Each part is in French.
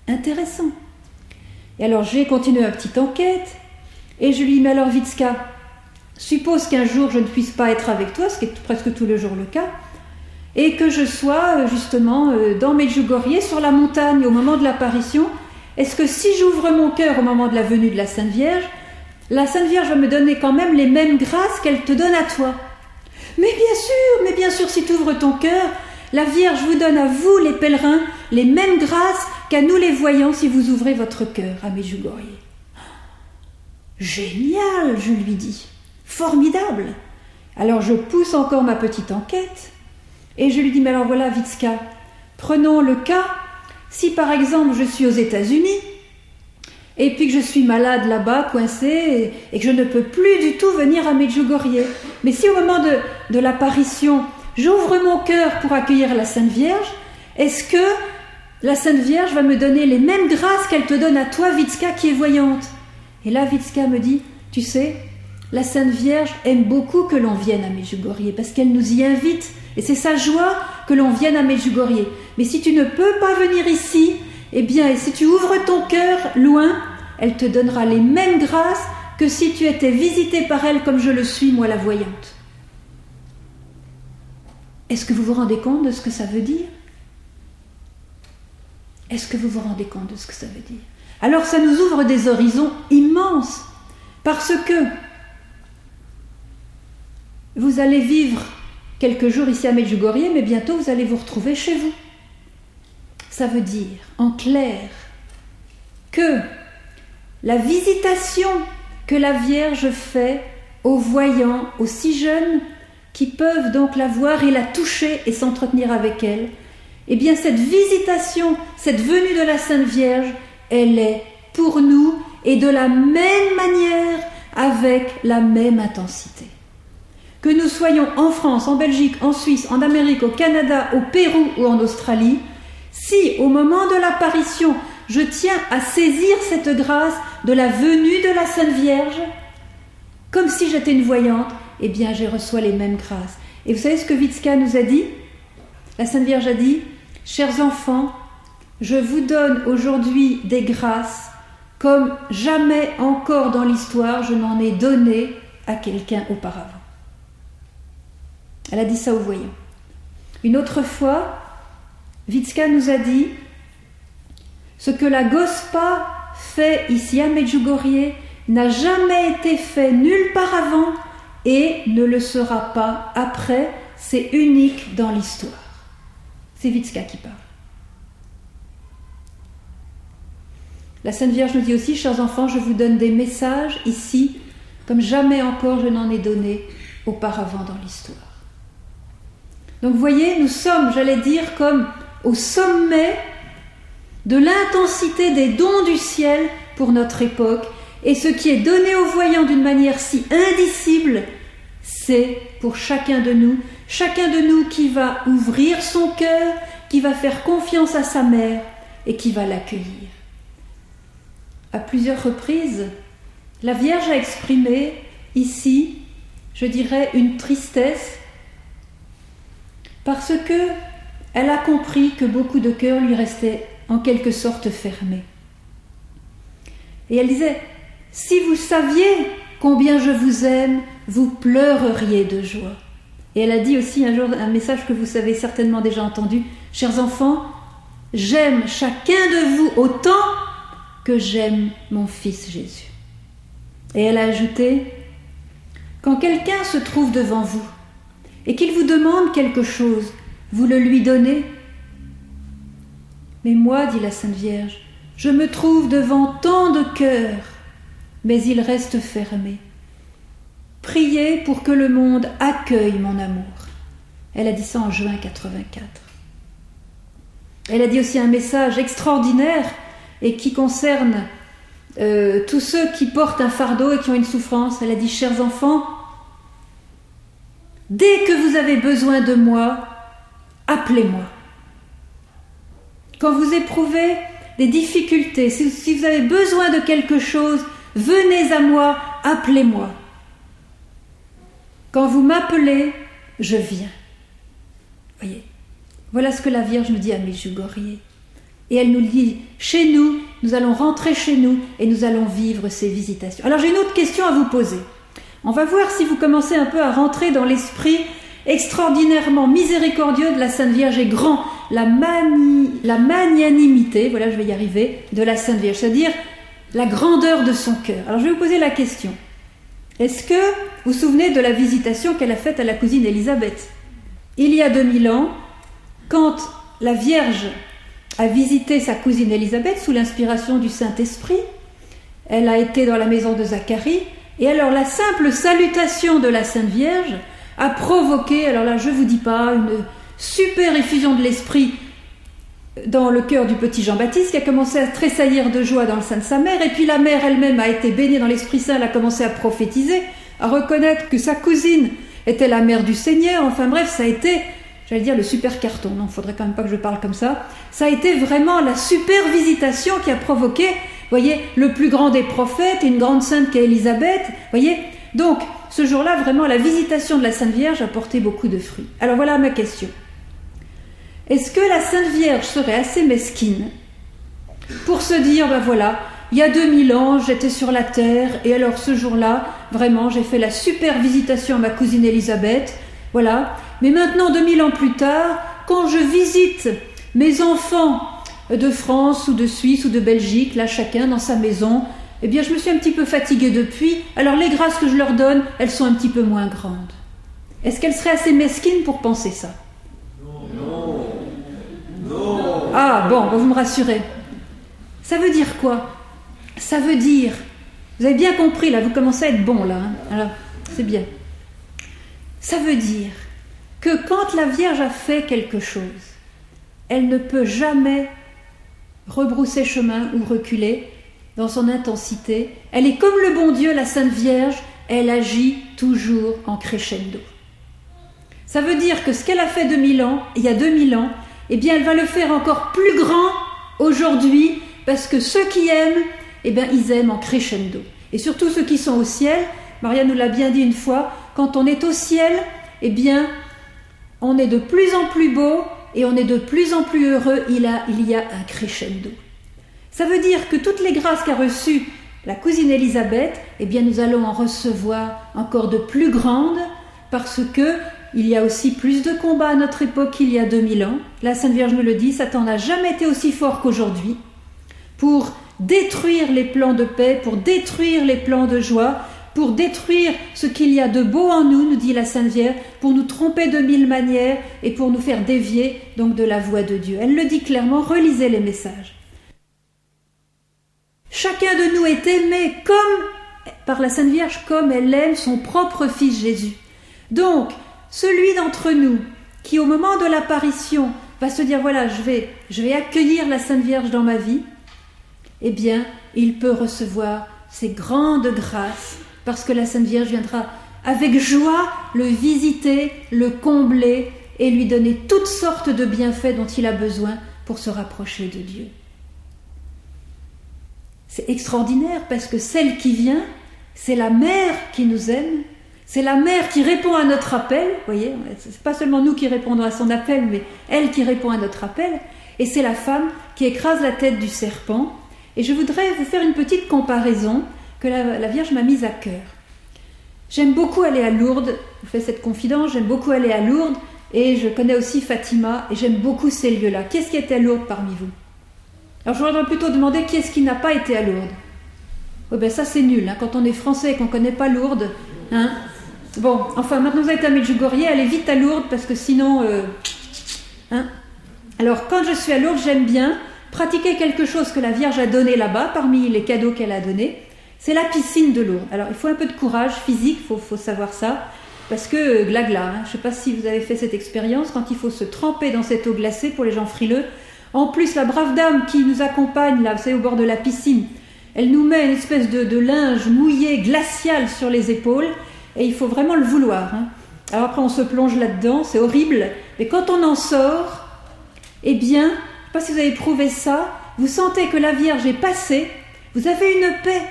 Intéressant. Et alors j'ai continué ma petite enquête et je lui dis, mais alors Vitska, suppose qu'un jour je ne puisse pas être avec toi, ce qui est presque tous les jours le cas, et que je sois justement dans Medjugorje, sur la montagne au moment de l'apparition, est-ce que si j'ouvre mon cœur au moment de la venue de la Sainte Vierge va me donner quand même les mêmes grâces qu'elle te donne à toi? Mais bien sûr, si tu ouvres ton cœur, la Vierge vous donne à vous, les pèlerins, les mêmes grâces qu'à nous les voyants si vous ouvrez votre cœur à Medjugorje. Génial, je lui dis. Formidable. Alors je pousse encore ma petite enquête et je lui dis, mais alors voilà Vitska, prenons le cas, si par exemple je suis aux États-Unis et puis que je suis malade là-bas, coincée, et que je ne peux plus du tout venir à Medjugorje, mais si au moment de l'apparition, j'ouvre mon cœur pour accueillir la Sainte Vierge, est-ce que la Sainte Vierge va me donner les mêmes grâces qu'elle te donne à toi, Vitska, qui est voyante? Et là, Vitska me dit, tu sais, la Sainte Vierge aime beaucoup que l'on vienne à Medjugorje, parce qu'elle nous y invite, et c'est sa joie que l'on vienne à Medjugorje. Mais si tu ne peux pas venir ici, eh bien, et si tu ouvres ton cœur loin, elle te donnera les mêmes grâces que si tu étais visité par elle comme je le suis, moi la voyante. Est-ce que vous vous rendez compte de ce que ça veut dire? Est-ce que vous vous rendez compte de ce que ça veut dire? Alors ça nous ouvre des horizons immenses, parce que vous allez vivre quelques jours ici à Medjugorje, mais bientôt vous allez vous retrouver chez vous. Ça veut dire, en clair, que la visitation que la Vierge fait aux voyants, aux si jeunes, qui peuvent donc la voir et la toucher et s'entretenir avec elle, eh bien cette visitation, cette venue de la Sainte Vierge, elle est pour nous et de la même manière, avec la même intensité. Que nous soyons en France, en Belgique, en Suisse, en Amérique, au Canada, au Pérou ou en Australie, si au moment de l'apparition, je tiens à saisir cette grâce de la venue de la Sainte Vierge, comme si j'étais une voyante, eh bien je reçois les mêmes grâces. Et vous savez ce que Vitska nous a dit? La Sainte Vierge a dit, « Chers enfants, je vous donne aujourd'hui des grâces comme jamais encore dans l'histoire je n'en ai donné à quelqu'un auparavant. » Elle a dit ça aux voyants. Une autre fois, Vitska nous a dit, « Ce que la Gospa fait ici à Medjugorje n'a jamais été fait nulle part avant et ne le sera pas après, c'est unique dans l'histoire. » C'est Vitska qui parle. La Sainte Vierge nous dit aussi, « Chers enfants, je vous donne des messages ici, comme jamais encore je n'en ai donné auparavant dans l'histoire. » Donc vous voyez, nous sommes, j'allais dire, comme au sommet de l'intensité des dons du ciel pour notre époque. Et ce qui est donné aux voyants d'une manière si indicible, c'est pour chacun de nous qui va ouvrir son cœur, qui va faire confiance à sa mère et qui va l'accueillir. À plusieurs reprises, la Vierge a exprimé ici, je dirais, une tristesse parce que elle a compris que beaucoup de cœurs lui restaient en quelque sorte fermés. Et elle disait, « Si vous saviez combien je vous aime, vous pleureriez de joie. » Et elle a dit aussi un jour un message que vous avez certainement déjà entendu, « Chers enfants, j'aime chacun de vous autant que j'aime mon fils Jésus. » Et elle a ajouté, « Quand quelqu'un se trouve devant vous et qu'il vous demande quelque chose, vous le lui donnez. Mais moi, dit la Sainte Vierge, je me trouve devant tant de cœurs, mais ils restent fermés. Priez pour que le monde accueille mon amour. » Elle a dit ça en juin 84. Elle a dit aussi un message extraordinaire et qui concerne tous ceux qui portent un fardeau et qui ont une souffrance. Elle a dit, « Chers enfants, dès que vous avez besoin de moi, appelez-moi. Quand vous éprouvez des difficultés, si vous avez besoin de quelque chose, venez à moi, appelez-moi. Quand vous m'appelez, je viens. » Voyez, voilà ce que la Vierge nous dit à Medjugorje. Et elle nous dit, chez nous, nous allons rentrer chez nous et nous allons vivre ces visitations. Alors j'ai une autre question à vous poser. On va voir si vous commencez un peu à rentrer dans l'esprit extraordinairement miséricordieux de la Sainte Vierge et grand, la magnanimité, voilà, je vais y arriver, de la Sainte Vierge, c'est-à-dire la grandeur de son cœur. Alors je vais vous poser la question. Est-ce que vous vous souvenez de la visitation qu'elle a faite à la cousine Élisabeth ? Il y a 2000 ans, quand la Vierge a visité sa cousine Élisabeth sous l'inspiration du Saint-Esprit, elle a été dans la maison de Zacharie, et alors la simple salutation de la Sainte Vierge a provoqué, alors là je ne vous dis pas, une super effusion de l'Esprit dans le cœur du petit Jean-Baptiste qui a commencé à tressaillir de joie dans le sein de sa mère, et puis la mère elle-même a été baignée dans l'Esprit Saint, elle a commencé à prophétiser, à reconnaître que sa cousine était la mère du Seigneur, enfin bref, ça a été, j'allais dire le super carton, non, il ne faudrait quand même pas que je parle comme ça, ça a été vraiment la super visitation qui a provoqué, voyez, le plus grand des prophètes, et une grande sainte qu'est Élisabeth, voyez, donc ce jour-là, vraiment, la visitation de la Sainte Vierge a porté beaucoup de fruits. Alors voilà ma question. Est-ce que la Sainte Vierge serait assez mesquine pour se dire, ben voilà, il y a 2000 ans, j'étais sur la terre, et alors ce jour-là, vraiment, j'ai fait la super visitation à ma cousine Élisabeth, voilà. Mais maintenant, 2000 ans plus tard, quand je visite mes enfants de France ou de Suisse ou de Belgique, là chacun dans sa maison, eh bien je me suis un petit peu fatiguée depuis, alors les grâces que je leur donne, elles sont un petit peu moins grandes. Est-ce qu'elle serait assez mesquine pour penser ça ? Non. Non. Ah bon, vous me rassurez. Ça veut dire quoi ? Ça veut dire, vous avez bien compris là, vous commencez à être bon là, hein, alors c'est bien. Ça veut dire que quand la Vierge a fait quelque chose, elle ne peut jamais rebrousser chemin ou reculer dans son intensité. Elle est comme le bon Dieu, la Sainte Vierge, elle agit toujours en crescendo. Ça veut dire que ce qu'elle a fait il y a 2000 ans, eh bien elle va le faire encore plus grand aujourd'hui, parce que ceux qui aiment, eh bien ils aiment en crescendo. Et surtout ceux qui sont au ciel, Maria nous l'a bien dit une fois, quand on est au ciel, eh bien on est de plus en plus beau et on est de plus en plus heureux, il y a un crescendo. Ça veut dire que toutes les grâces qu'a reçues la cousine Élisabeth, eh bien nous allons en recevoir encore de plus grandes, parce que il y a aussi plus de combats à notre époque qu'il y a 2000 ans. La Sainte Vierge nous le dit, Satan n'a jamais été aussi fort qu'aujourd'hui pour détruire les plans de paix, pour détruire les plans de joie, pour détruire ce qu'il y a de beau en nous, nous dit la Sainte Vierge, pour nous tromper de 1000 manières et pour nous faire dévier donc de la voie de Dieu. Elle le dit clairement, relisez les messages. Chacun de nous est aimé par la Sainte Vierge comme elle aime son propre fils Jésus. Donc, celui d'entre nous qui au moment de l'apparition va se dire, voilà, je vais accueillir la Sainte Vierge dans ma vie, eh bien, il peut recevoir ces grandes grâces, parce que la Sainte Vierge viendra avec joie le visiter, le combler et lui donner toutes sortes de bienfaits dont il a besoin pour se rapprocher de Dieu. C'est extraordinaire parce que celle qui vient, c'est la mère qui nous aime, c'est la mère qui répond à notre appel, vous voyez, c'est pas seulement nous qui répondons à son appel, mais elle qui répond à notre appel, et c'est la femme qui écrase la tête du serpent. Et je voudrais vous faire une petite comparaison que la Vierge m'a mise à cœur. J'aime beaucoup aller à Lourdes, je vous fais cette confidence, j'aime beaucoup aller à Lourdes, et je connais aussi Fatima, et j'aime beaucoup ces lieux-là. Qui est-ce qui était à Lourdes parmi vous ? Alors je voudrais plutôt demander qui est-ce qui n'a pas été à Lourdes. Oh ben ça c'est nul, hein, quand on est français et qu'on ne connaît pas Lourdes. Hein. Bon, enfin maintenant vous êtes à Medjugorje, allez vite à Lourdes parce que sinon... Hein. Alors quand je suis à Lourdes, j'aime bien pratiquer quelque chose que la Vierge a donné là-bas, parmi les cadeaux qu'elle a donnés, c'est la piscine de Lourdes. Alors il faut un peu de courage physique, il faut savoir ça, parce que glagla, hein, je ne sais pas si vous avez fait cette expérience, quand il faut se tremper dans cette eau glacée pour les gens frileux. En plus, la brave dame qui nous accompagne, là, vous savez, au bord de la piscine, elle nous met une espèce de linge mouillé, glacial sur les épaules, et il faut vraiment le vouloir. Hein. Alors après, on se plonge là-dedans, c'est horrible, mais quand on en sort, eh bien, je ne sais pas si vous avez éprouvé ça, vous sentez que la Vierge est passée, vous avez une paix,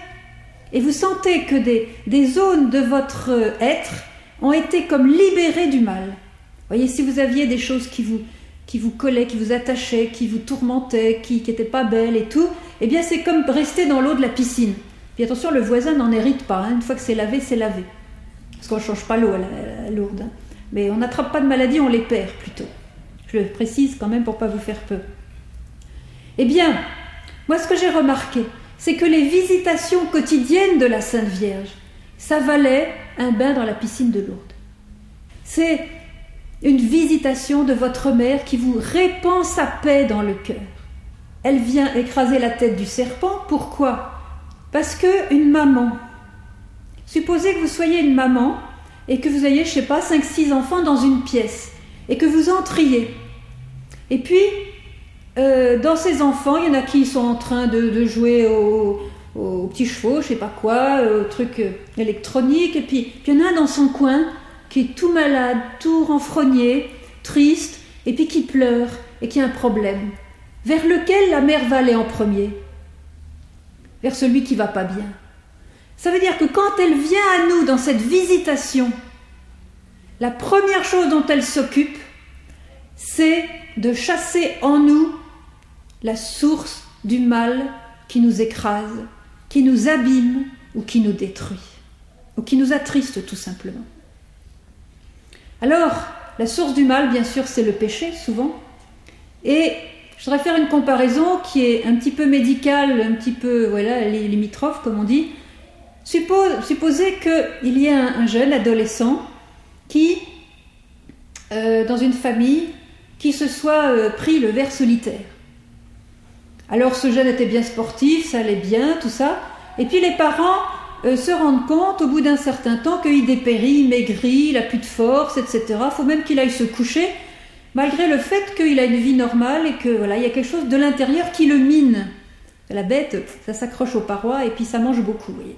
et vous sentez que des zones de votre être ont été comme libérées du mal. Vous voyez, si vous aviez des choses qui vous qui vous collait, qui vous attachait, qui vous tourmentait, qui n'était pas belle et tout, eh bien c'est comme rester dans l'eau de la piscine. Puis attention, le voisin n'en hérite pas, hein. Une fois que c'est lavé, c'est lavé. Parce qu'on ne change pas l'eau à lourde. Hein. Mais on n'attrape pas de maladies, on les perd plutôt. Je le précise quand même pour ne pas vous faire peur. Eh bien, moi ce que j'ai remarqué, c'est que les visitations quotidiennes de la Sainte Vierge, ça valait un bain dans la piscine de Lourdes. C'est une visitation de votre mère qui vous répand sa paix dans le cœur. Elle vient écraser la tête du serpent. Pourquoi ? Parce qu'une maman, supposez que vous soyez une maman et que vous ayez, 5-6 enfants dans une pièce et que vous entriez. Et puis, dans ces enfants, il y en a qui sont en train de jouer aux petits chevaux, aux trucs électroniques, et puis il y en a un dans son coin qui est tout malade, tout renfrogné, triste, et puis qui pleure et qui a un problème. Vers lequel la mère va aller en premier ? Vers celui qui va pas bien. Ça veut dire que quand elle vient à nous dans cette visitation, la première chose dont elle s'occupe, c'est de chasser en nous la source du mal qui nous écrase, qui nous abîme ou qui nous détruit, ou qui nous attriste tout simplement. Alors, la source du mal, bien sûr, c'est le péché, souvent. Et je voudrais faire une comparaison qui est un petit peu médicale, un petit peu, limitrophe, comme on dit. Supposez qu'il y ait un jeune adolescent qui, dans une famille, qui se soit pris le ver solitaire. Alors ce jeune était bien sportif, ça allait bien, tout ça. Et puis les parents se rendent compte au bout d'un certain temps qu'il dépérit, il maigrit, il n'a plus de force, etc. Il faut même qu'il aille se coucher, malgré le fait qu'il a une vie normale et que il y a quelque chose de l'intérieur qui le mine. La bête, ça s'accroche aux parois et puis ça mange beaucoup. Vous voyez.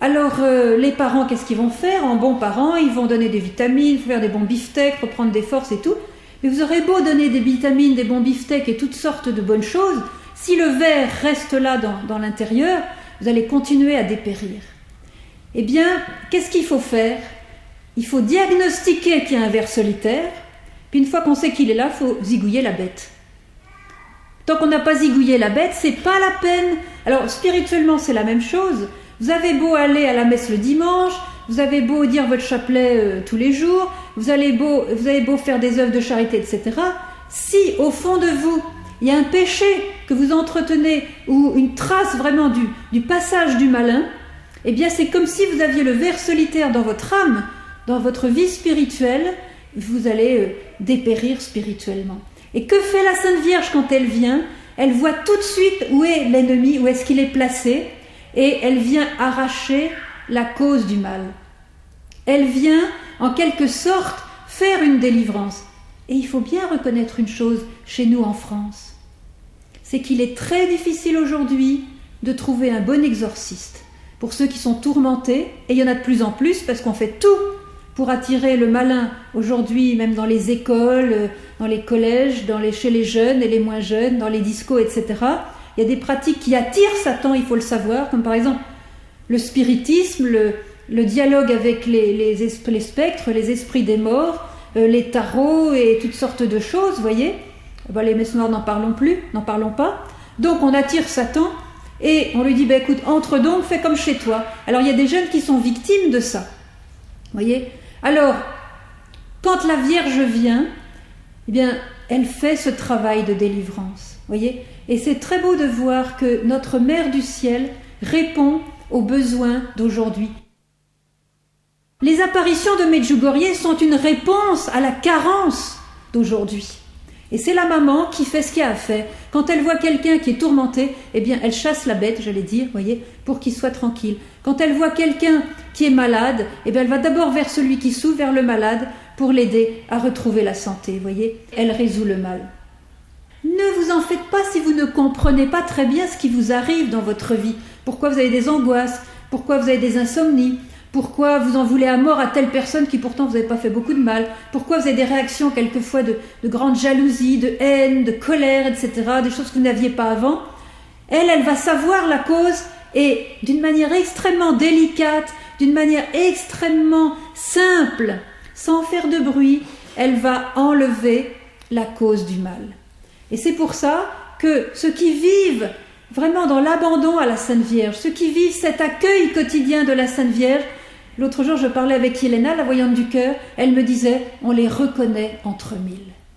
Alors les parents, qu'est-ce qu'ils vont faire ? En bons parents, ils vont donner des vitamines, faire des bons beefsteaks, reprendre des forces et tout. Mais vous aurez beau donner des vitamines, des bons beefsteaks et toutes sortes de bonnes choses, si le ver reste là dans l'intérieur, vous allez continuer à dépérir. Eh bien, qu'est-ce qu'il faut faire ? Il faut diagnostiquer qu'il y a un ver solitaire, puis une fois qu'on sait qu'il est là, il faut zigouiller la bête. Tant qu'on n'a pas zigouillé la bête, c'est pas la peine. Alors, spirituellement, c'est la même chose. Vous avez beau aller à la messe le dimanche, vous avez beau dire votre chapelet tous les jours, vous avez beau faire des œuvres de charité, etc. Si, au fond de vous, il y a un péché que vous entretenez ou une trace vraiment du passage du malin, eh bien c'est comme si vous aviez le ver solitaire dans votre âme, dans votre vie spirituelle, vous allez dépérir spirituellement. Et que fait la Sainte Vierge quand elle vient ? Elle voit tout de suite où est l'ennemi, où est-ce qu'il est placé, et elle vient arracher la cause du mal. Elle vient, en quelque sorte, faire une délivrance. Et il faut bien reconnaître une chose chez nous en France, c'est qu'il est très difficile aujourd'hui de trouver un bon exorciste. Pour ceux qui sont tourmentés, et il y en a de plus en plus, parce qu'on fait tout pour attirer le malin aujourd'hui, même dans les écoles, dans les collèges, chez les jeunes et les moins jeunes, dans les discos, etc. Il y a des pratiques qui attirent Satan, il faut le savoir, comme par exemple le spiritisme, le dialogue avec les spectres, les esprits des morts, les tarots et toutes sortes de choses, vous voyez. Les messes noires, n'en parlons pas. Donc on attire Satan et on lui dit, écoute, entre donc, fais comme chez toi. Alors il y a des jeunes qui sont victimes de ça, vous voyez. Alors, quand la Vierge vient, eh bien, elle fait ce travail de délivrance, vous voyez. Et c'est très beau de voir que notre Mère du Ciel répond aux besoins d'aujourd'hui. Les apparitions de Medjugorje sont une réponse à la carence d'aujourd'hui. Et c'est la maman qui fait ce qu'il y a à faire. Quand elle voit quelqu'un qui est tourmenté, eh bien, elle chasse la bête, j'allais dire, voyez, pour qu'il soit tranquille. Quand elle voit quelqu'un qui est malade, eh bien, elle va d'abord vers celui qui souffre, vers le malade, pour l'aider à retrouver la santé, voyez. Elle résout le mal. Ne vous en faites pas si vous ne comprenez pas très bien ce qui vous arrive dans votre vie. Pourquoi vous avez des angoisses, pourquoi vous avez des insomnies, pourquoi vous en voulez à mort à telle personne qui pourtant vous n'avez pas fait beaucoup de mal, pourquoi vous avez des réactions quelquefois de grande jalousie, de haine, de colère, etc., des choses que vous n'aviez pas avant. Elle va savoir la cause et d'une manière extrêmement délicate, d'une manière extrêmement simple, sans faire de bruit, elle va enlever la cause du mal. Et c'est pour ça que ceux qui vivent vraiment dans l'abandon à la Sainte Vierge, ceux qui vivent cet accueil quotidien de la Sainte Vierge, l'autre jour je parlais avec Yelena, la voyante du cœur, elle me disait, on les reconnaît entre mille.